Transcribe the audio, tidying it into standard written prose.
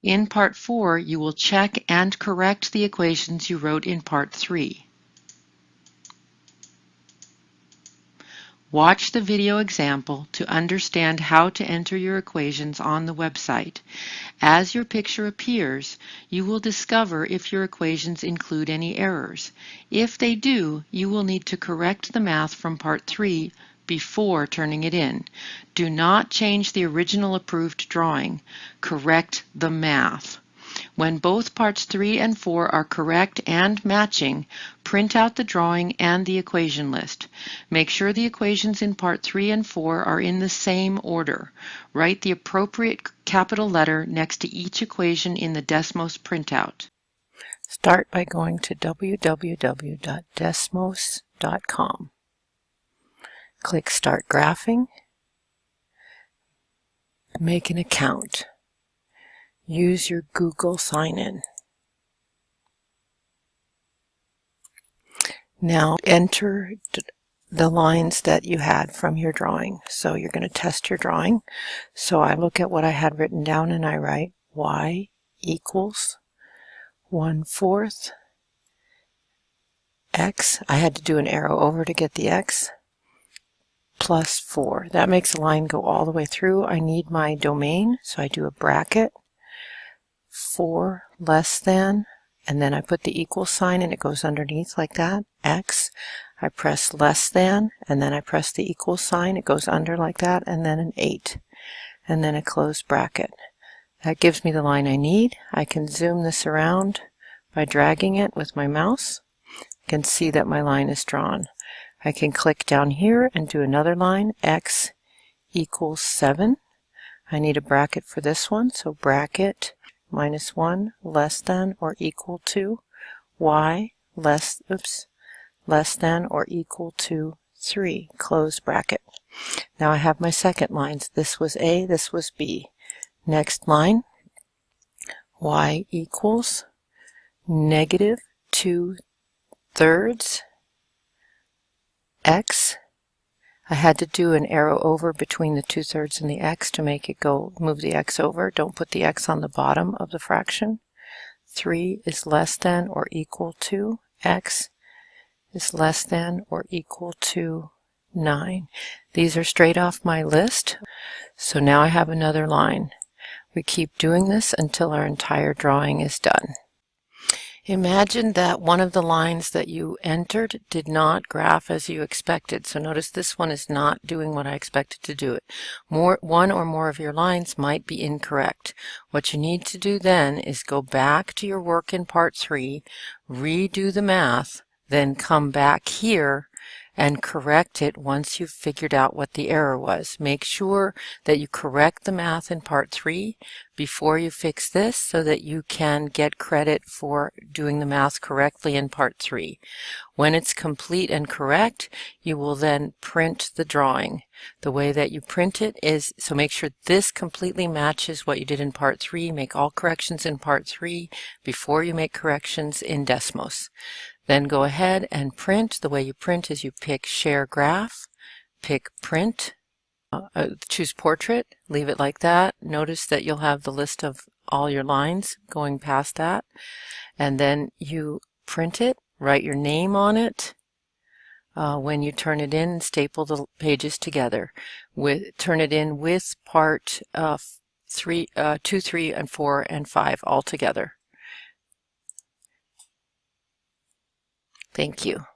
In Part 4, you will check and correct the equations you wrote in Part 3. Watch the video example to understand how to enter your equations on the website. As your picture appears, you will discover if your equations include any errors. If they do, you will need to correct the math from Part 3 before turning it in. Do not change the original approved drawing. Correct the math. When both parts 3 and 4 are correct and matching, print out the drawing and the equation list. Make sure the equations in part 3 and 4 are in the same order. Write the appropriate capital letter next to each equation in the Desmos printout. Start by going to www.desmos.com. Click Start Graphing. Make an account. Use your Google sign-in. Now enter the lines that you had from your drawing. So you're going to test your drawing. So I look at what I had written down and I write y equals 1/4 x. I had to do an arrow over to get the x plus 4. That makes a line go all the way through. I need my domain, so I do a bracket. 4 less than, and then I put the equal sign and it goes underneath like that, x. I press less than, and then I press the equal sign, it goes under like that, and then an 8, and then a closed bracket. That gives me the line I need. I can zoom this around by dragging it with my mouse. I can see that my line is drawn. I can click down here and do another line, x equals 7. I need a bracket for this one, so bracket -1 less than or equal to y less than or equal to 3, close bracket. Now I have my second lines. This was A, this was B. Next line, y equals -2/3 x. I had to do an arrow over between the 2/3 and the x to make it go, move the x over. Don't put the x on the bottom of the fraction. 3 is less than or equal to x is less than or equal to 9. These are straight off my list. So now I have another line. We keep doing this until our entire drawing is done. Imagine that one of the lines that you entered did not graph as you expected. So notice this one is not doing what I expected to do it. One or more of your lines might be incorrect. What you need to do then is go back to your work in part 3, redo the math, then come back here and correct it once you've figured out what the error was. Make sure that you correct the math in part 3 before you fix this so that you can get credit for doing the math correctly in part 3. When it's complete and correct, you will then print the drawing. The way that you print it is, so make sure this completely matches what you did in part 3. Make all corrections in part 3 before you make corrections in Desmos. Then go ahead and print. The way you print is you pick Share Graph, pick Print, choose Portrait, leave it like that. Notice that you'll have the list of all your lines going past that. And then you print it, write your name on it. When you turn it in, staple the pages together. Turn it in with part 2, 3, and 4, and 5 all together. Thank you.